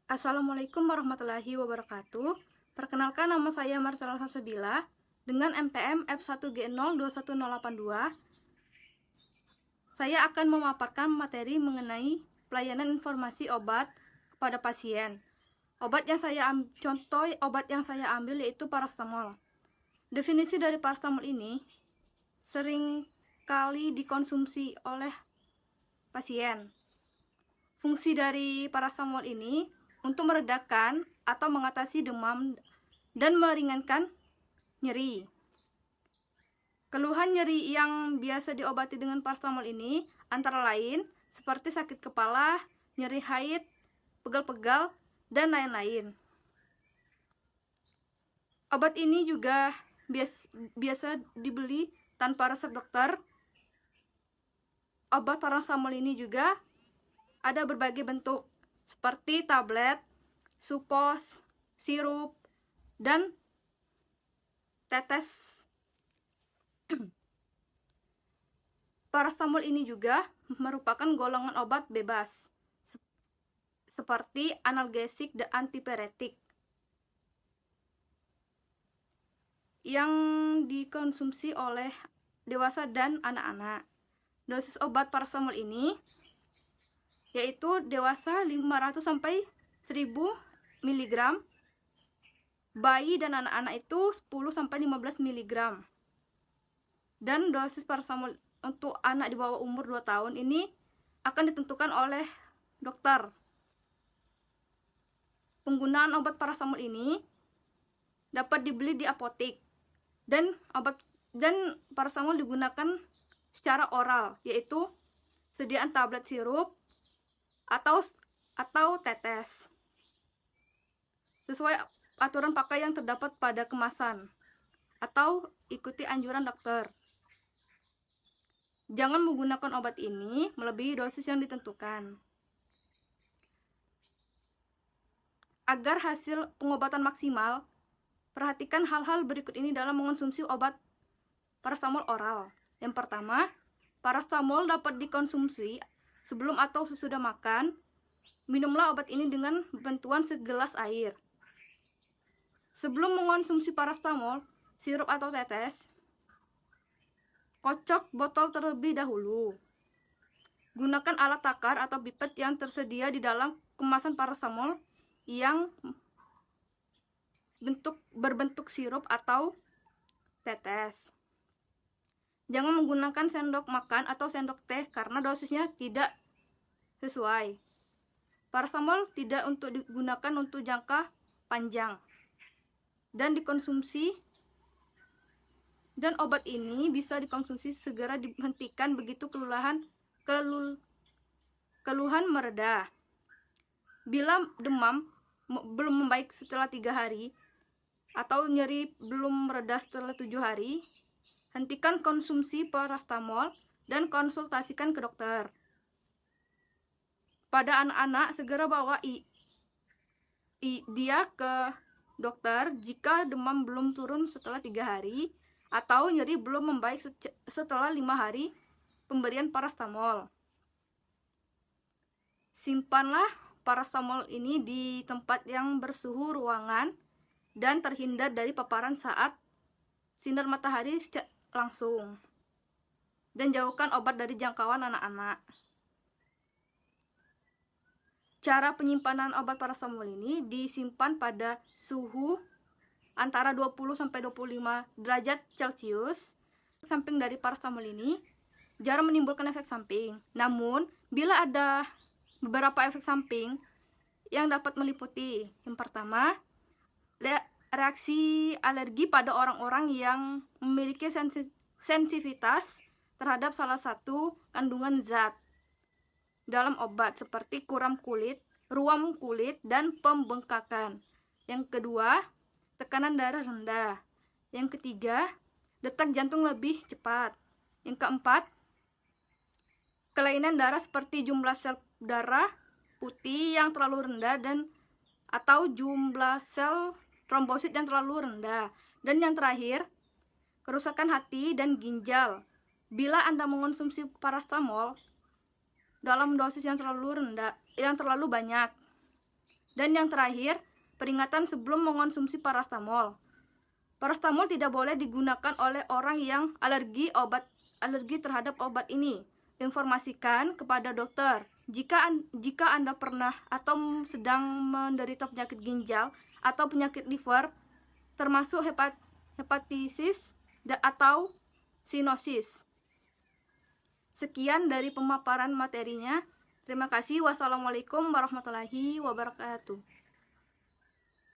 Assalamualaikum warahmatullahi wabarakatuh. Perkenalkan, nama saya Marcella Salsabila dengan MPM F1G0 21082. Saya akan memaparkan materi mengenai pelayanan informasi obat kepada pasien. Contoh obat yang saya ambil yaitu paracetamol. Definisi dari paracetamol ini sering kali dikonsumsi oleh pasien. Fungsi dari paracetamol ini untuk meredakan atau mengatasi demam dan meringankan nyeri. Keluhan nyeri yang biasa diobati dengan paracetamol ini antara lain seperti sakit kepala, nyeri haid, pegal-pegal, dan lain-lain. Obat ini juga biasa dibeli tanpa resep dokter. Obat paracetamol ini juga ada berbagai bentuk seperti tablet, supos, sirup, dan tetes. Paracetamol ini juga merupakan golongan obat bebas seperti analgesik dan antipiretik yang dikonsumsi oleh dewasa dan anak-anak. Dosis obat paracetamol ini yaitu dewasa 500 sampai 1000 mg, bayi dan anak-anak itu 10 sampai 15 mg. Dan dosis paracetamol untuk anak di bawah umur 2 tahun ini akan ditentukan oleh dokter. Penggunaan obat paracetamol ini dapat dibeli di apotek dan paracetamol digunakan secara oral, yaitu sediaan tablet sirup atau tetes sesuai aturan pakai yang terdapat pada kemasan atau ikuti anjuran dokter. Jangan menggunakan obat ini melebihi dosis yang ditentukan. Agar hasil pengobatan maksimal, perhatikan hal-hal berikut ini dalam mengonsumsi obat paracetamol oral. Yang pertama, paracetamol dapat dikonsumsi sebelum atau sesudah makan. Minumlah obat ini dengan bantuan segelas air. Sebelum mengonsumsi paracetamol, sirup atau tetes, kocok botol terlebih dahulu. Gunakan alat takar atau pipet yang tersedia di dalam kemasan paracetamol yang berbentuk sirup atau tetes. Jangan menggunakan sendok makan atau sendok teh karena dosisnya tidak sesuai. Paracetamol tidak digunakan untuk jangka panjang dan obat ini bisa dikonsumsi segera dihentikan begitu keluhan mereda. Bila demam belum membaik setelah 3 hari atau nyeri belum mereda setelah 7 hari, hentikan konsumsi paracetamol dan konsultasikan ke dokter. Pada anak-anak, segera bawa dia ke dokter jika demam belum turun setelah 3 hari atau nyeri belum membaik setelah 5 hari pemberian paracetamol. Simpanlah paracetamol ini di tempat yang bersuhu ruangan dan terhindar dari paparan saat sinar matahari langsung. Dan jauhkan obat dari jangkauan anak-anak. Cara penyimpanan obat paracetamol ini disimpan pada suhu antara 20 sampai 25 derajat Celcius. Samping dari paracetamol ini jarang menimbulkan efek samping. Namun, bila ada beberapa efek samping yang dapat meliputi, yang pertama, reaksi alergi pada orang-orang yang memiliki sensitivitas terhadap salah satu kandungan zat dalam obat seperti ruam kulit, dan pembengkakan. Yang kedua, tekanan darah rendah. Yang ketiga, detak jantung lebih cepat. Yang keempat, kelainan darah seperti jumlah sel darah putih yang terlalu rendah atau jumlah sel trombosit yang terlalu rendah. Dan yang terakhir, kerusakan hati dan ginjal. Bila Anda mengonsumsi paracetamol dalam dosis yang terlalu banyak, Dan yang terakhir, peringatan sebelum mengonsumsi parastamol. Parastamol tidak boleh digunakan oleh orang yang alergi terhadap obat ini. Informasikan kepada dokter. Jika Anda pernah atau sedang menderita penyakit ginjal atau penyakit liver, termasuk hepatitis atau sinosis. Sekian dari pemaparan materinya. Terima kasih. Wassalamualaikum warahmatullahi wabarakatuh.